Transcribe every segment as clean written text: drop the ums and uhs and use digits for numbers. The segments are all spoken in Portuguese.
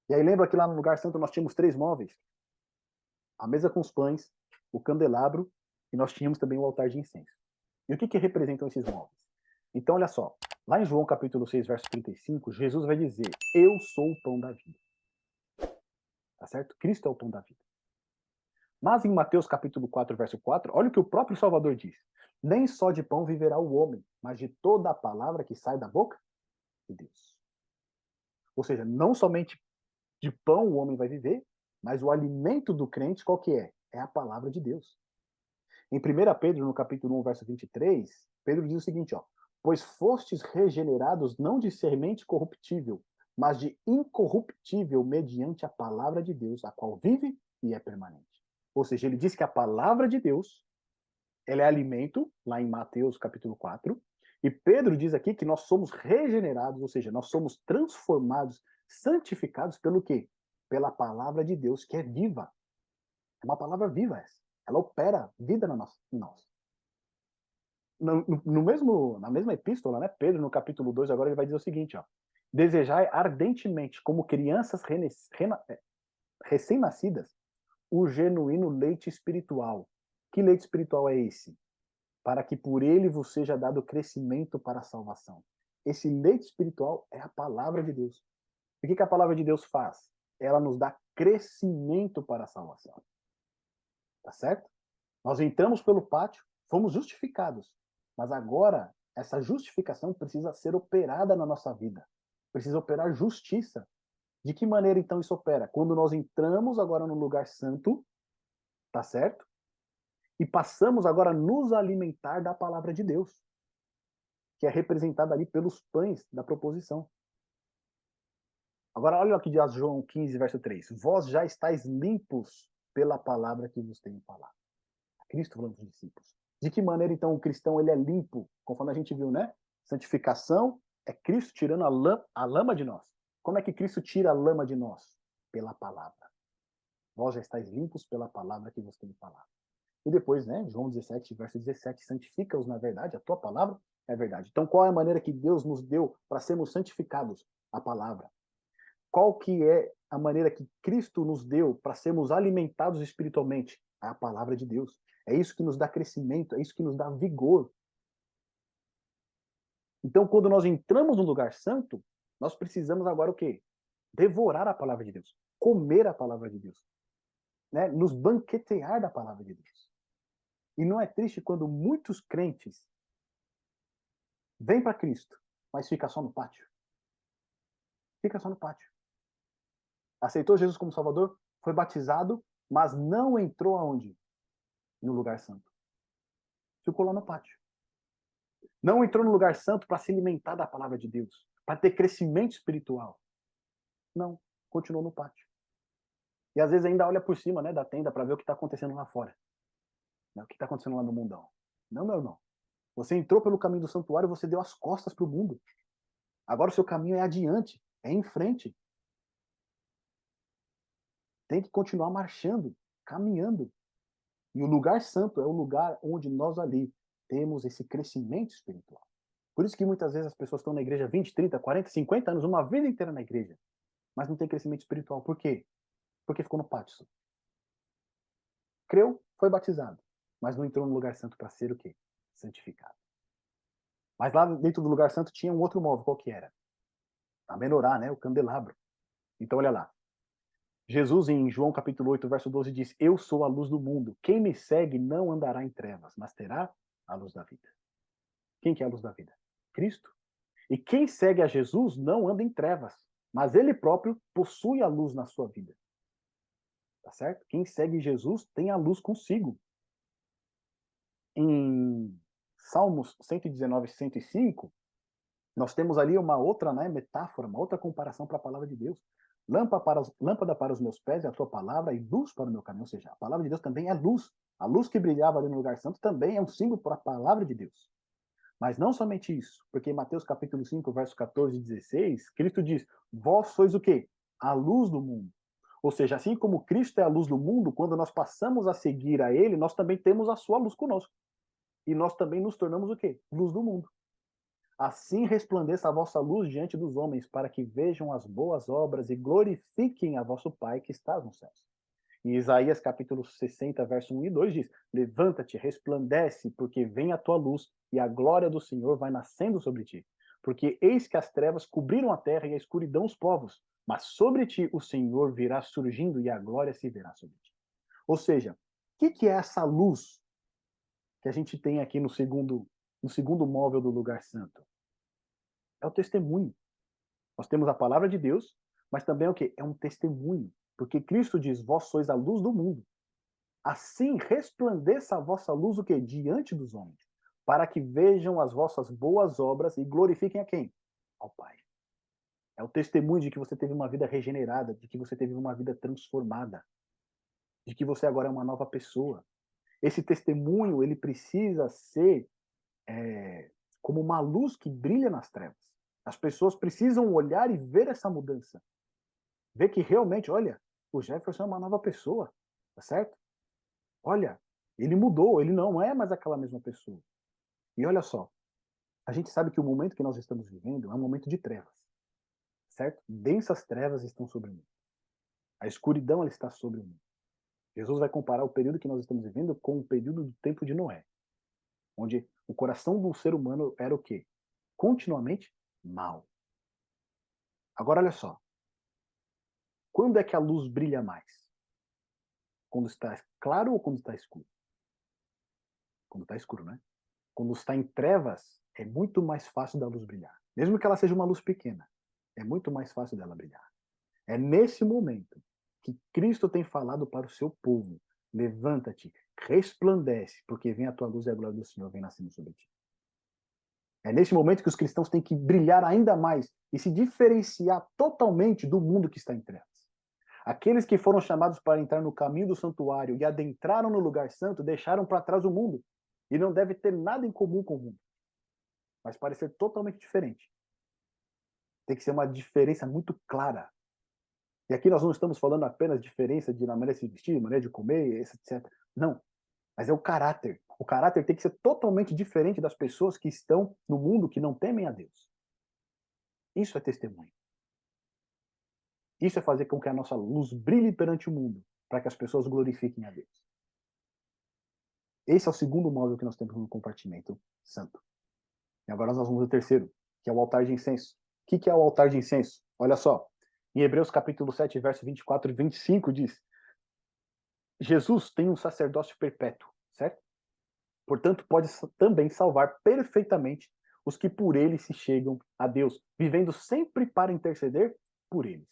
E aí lembra que lá no lugar santo nós tínhamos três móveis? A mesa com os pães, o candelabro, e nós tínhamos também o altar de incenso. E o que representam esses móveis? Então, olha só, lá em João capítulo 6, verso 35, Jesus vai dizer, eu sou o pão da vida. Tá certo? Cristo é o pão da vida. Mas em Mateus capítulo 4, verso 4, olha o que o próprio Salvador diz. Nem só de pão viverá o homem, mas de toda a palavra que sai da boca de Deus. Ou seja, não somente de pão o homem vai viver, mas o alimento do crente qual que é? É a palavra de Deus. Em 1 Pedro, no capítulo 1, verso 23, Pedro diz o seguinte, ó, pois fostes regenerados não de semente corruptível, mas de incorruptível mediante a palavra de Deus, a qual vive e é permanente. Ou seja, ele diz que a palavra de Deus, ela é alimento, lá em Mateus capítulo 4, e Pedro diz aqui que nós somos regenerados, ou seja, nós somos transformados, santificados pelo quê? Pela palavra de Deus, que é viva. É uma palavra viva essa. Ela opera vida em nós. Na mesma epístola, né, Pedro, no capítulo 2, agora ele vai dizer o seguinte, ó, desejai ardentemente, como crianças recém-nascidas, o genuíno leite espiritual. Que leite espiritual é esse? Para que por ele vos seja dado crescimento para a salvação. Esse leite espiritual é a palavra de Deus. E o que a palavra de Deus faz? Ela nos dá crescimento para a salvação. Tá certo? Nós entramos pelo pátio, fomos justificados, mas agora essa justificação precisa ser operada na nossa vida. Precisa operar justiça. De que maneira então isso opera? Quando nós entramos agora no lugar santo, tá certo? E passamos agora a nos alimentar da palavra de Deus, que é representada ali pelos pães da proposição. Agora olha o que diz João 15, verso 3. Vós já estáis limpos pela palavra que vos tenho falado. Cristo falando dos discípulos. De que maneira, então, o cristão ele é limpo? Conforme a gente viu, né? Santificação é Cristo tirando a lama de nós. Como é que Cristo tira a lama de nós? Pela palavra. Vós já estáis limpos pela palavra que vos tenho falado. E depois, né, João 17, verso 17, santifica-os na verdade, a tua palavra é a verdade. Então, qual é a maneira que Deus nos deu para sermos santificados? A palavra. Qual que é a maneira que Cristo nos deu para sermos alimentados espiritualmente? A palavra de Deus. É isso que nos dá crescimento, é isso que nos dá vigor. Então, quando nós entramos no lugar santo, nós precisamos agora o quê? Devorar a palavra de Deus, comer a palavra de Deus, né? Nos banquetear da palavra de Deus. E não é triste quando muitos crentes vêm para Cristo, mas fica só no pátio. Fica só no pátio. Aceitou Jesus como Salvador, foi batizado, mas não entrou aonde? No lugar santo. Ficou lá no pátio. Não entrou no lugar santo para se alimentar da palavra de Deus, para ter crescimento espiritual. Não, continuou no pátio. E às vezes ainda olha por cima, né, da tenda para ver o que está acontecendo lá fora. Né, o que está acontecendo lá no mundão. Não, meu irmão. Você entrou pelo caminho do santuário, você deu as costas para o mundo. Agora o seu caminho é adiante, é em frente. Tem que continuar marchando, caminhando. E o lugar santo é o lugar onde nós ali temos esse crescimento espiritual. Por isso que muitas vezes as pessoas estão na igreja 20, 30, 40, 50 anos, uma vida inteira na igreja, mas não tem crescimento espiritual. Por quê? Porque ficou no pátio. Creu, foi batizado, mas não entrou no lugar santo para ser o quê? Santificado. Mas lá dentro do lugar santo tinha um outro móvel, qual que era? A menorá, né? O candelabro. Então olha lá. Jesus em João capítulo 8, verso 12 diz, eu sou a luz do mundo. Quem me segue não andará em trevas, mas terá a luz da vida. Quem que é a luz da vida? Cristo. E quem segue a Jesus não anda em trevas, mas ele próprio possui a luz na sua vida. Tá certo? Quem segue Jesus tem a luz consigo. Em Salmos 119, 105, nós temos ali uma outra, né, metáfora, uma outra comparação para a palavra de Deus. Lâmpada para os meus pés é a tua palavra e luz para o meu caminho. Ou seja, a palavra de Deus também é luz. A luz que brilhava ali no lugar santo também é um símbolo para a palavra de Deus. Mas não somente isso, porque em Mateus capítulo 5, verso 14 e 16, Cristo diz, vós sois o quê? A luz do mundo. Ou seja, assim como Cristo é a luz do mundo, quando nós passamos a seguir a ele, nós também temos a sua luz conosco. E nós também nos tornamos o quê? Luz do mundo. Assim resplandeça a vossa luz diante dos homens, para que vejam as boas obras e glorifiquem a vosso Pai que está nos céus. E Isaías capítulo 60, verso 1 e 2 diz: Levanta-te, resplandece, porque vem a tua luz, e a glória do Senhor vai nascendo sobre ti. Porque eis que as trevas cobriram a terra e a escuridão os povos, mas sobre ti o Senhor virá surgindo e a glória se verá sobre ti. Ou seja, o que é essa luz que a gente tem aqui no segundo móvel do lugar santo? É o testemunho. Nós temos a palavra de Deus, mas também é o quê? É um testemunho. Porque Cristo diz: Vós sois a luz do mundo. Assim resplandeça a vossa luz o quê? Diante dos homens, para que vejam as vossas boas obras e glorifiquem a quem? Ao Pai. É o testemunho de que você teve uma vida regenerada, de que você teve uma vida transformada, de que você agora é uma nova pessoa. Esse testemunho, ele precisa ser como uma luz que brilha nas trevas. As pessoas precisam olhar e ver essa mudança. Ver que realmente, olha, o Jefferson é uma nova pessoa, tá certo? Olha, ele mudou, ele não é mais aquela mesma pessoa. E olha só, a gente sabe que o momento que nós estamos vivendo é um momento de trevas, certo? Densas trevas estão sobre o mundo. A escuridão ela está sobre o mundo. Jesus vai comparar o período que nós estamos vivendo com o período do tempo de Noé, onde o coração do ser humano era o quê? Continuamente mal. Agora olha só, quando é que a luz brilha mais? Quando está claro ou quando está escuro? Quando está escuro, né? Quando está em trevas, é muito mais fácil da luz brilhar. Mesmo que ela seja uma luz pequena, é muito mais fácil dela brilhar. É nesse momento que Cristo tem falado para o seu povo: levanta-te, resplandece, porque vem a tua luz e a glória do Senhor vem nascendo sobre ti. É nesse momento que os cristãos têm que brilhar ainda mais e se diferenciar totalmente do mundo que está em trevas. Aqueles que foram chamados para entrar no caminho do santuário e adentraram no lugar santo deixaram para trás o mundo e não deve ter nada em comum com o mundo, mas parecer totalmente diferente. Tem que ser uma diferença muito clara. E aqui nós não estamos falando apenas de diferença de maneira de se vestir, maneira de comer, etc. Não. Mas é o caráter. O caráter tem que ser totalmente diferente das pessoas que estão no mundo que não temem a Deus. Isso é testemunho. Isso é fazer com que a nossa luz brilhe perante o mundo, para que as pessoas glorifiquem a Deus. Esse é o segundo móvel que nós temos no compartimento santo. E agora nós vamos ao terceiro, que é o altar de incenso. O que é o altar de incenso? Olha só. Em Hebreus capítulo 7, verso 24 e 25 diz: Jesus tem um sacerdócio perpétuo, certo? Portanto, pode também salvar perfeitamente os que por ele se chegam a Deus, vivendo sempre para interceder por eles.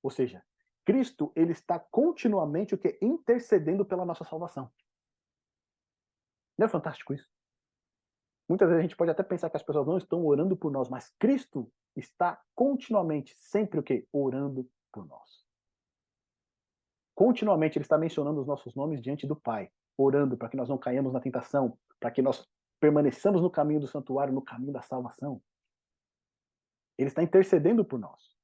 Ou seja, Cristo ele está continuamente o que intercedendo pela nossa salvação. Não é fantástico isso? Muitas vezes a gente pode até pensar que as pessoas não estão orando por nós, mas Cristo está continuamente, sempre o que? Orando por nós. Continuamente ele está mencionando os nossos nomes diante do Pai, orando para que nós não caiamos na tentação, para que nós permaneçamos no caminho do santuário, no caminho da salvação. Ele está intercedendo por nós.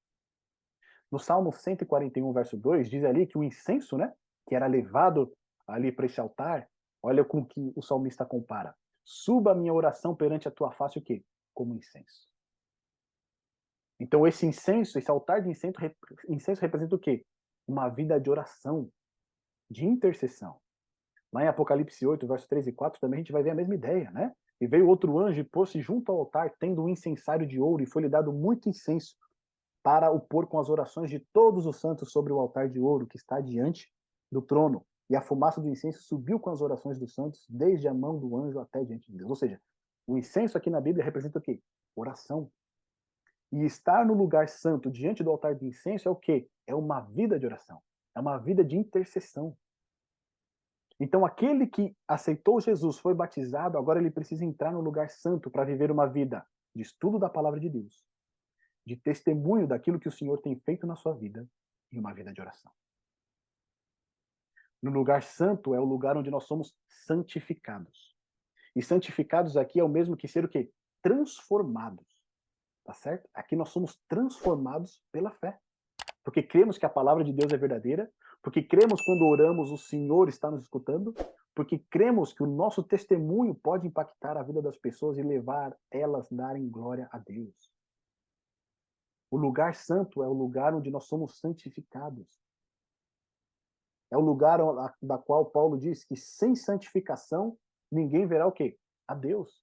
No Salmo 141, verso 2, diz ali que o incenso, né, que era levado ali para esse altar, olha com que o salmista compara. Suba a minha oração perante a tua face o quê? Como incenso. Então esse incenso, esse altar de incenso representa o quê? Uma vida de oração, de intercessão. Lá em Apocalipse 8, verso 3 e 4, também a gente vai ver a mesma ideia, né? E veio outro anjo e pôs-se junto ao altar, tendo um incensário de ouro, e foi-lhe dado muito incenso, para o pôr com as orações de todos os santos sobre o altar de ouro que está diante do trono. E a fumaça do incenso subiu com as orações dos santos, desde a mão do anjo até diante de Deus. Ou seja, o incenso aqui na Bíblia representa o quê? Oração. E estar no lugar santo, diante do altar de incenso, é o quê? É uma vida de oração. É uma vida de intercessão. Então, aquele que aceitou Jesus, foi batizado, agora ele precisa entrar no lugar santo para viver uma vida de estudo da palavra de Deus, de testemunho daquilo que o Senhor tem feito na sua vida e uma vida de oração. No lugar santo é o lugar onde nós somos santificados. E santificados aqui é o mesmo que ser o quê? Transformados. Tá certo? Aqui nós somos transformados pela fé. porque cremos que a palavra de Deus é verdadeira, porque cremos quando oramos o Senhor está nos escutando, porque cremos que o nosso testemunho pode impactar a vida das pessoas e levar elas a darem glória a Deus. O lugar santo é o lugar onde nós somos santificados. É o lugar da qual Paulo diz que sem santificação ninguém verá o quê? A Deus.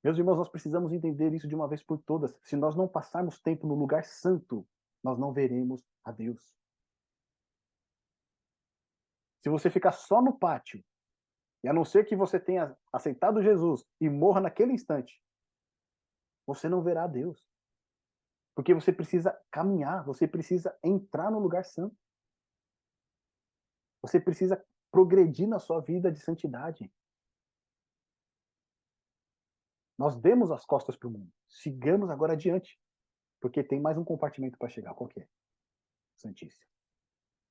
Meus irmãos, nós precisamos entender isso de uma vez por todas. Se nós não passarmos tempo no lugar santo, nós não veremos a Deus. Se você ficar só no pátio, e a não ser que você tenha aceitado Jesus e morra naquele instante, você não verá a Deus. Porque você precisa caminhar, você precisa entrar no lugar santo. Você precisa progredir na sua vida de santidade. Nós demos as costas para o mundo. Sigamos agora adiante, porque tem mais um compartimento para chegar. Qual que é? Santíssimo.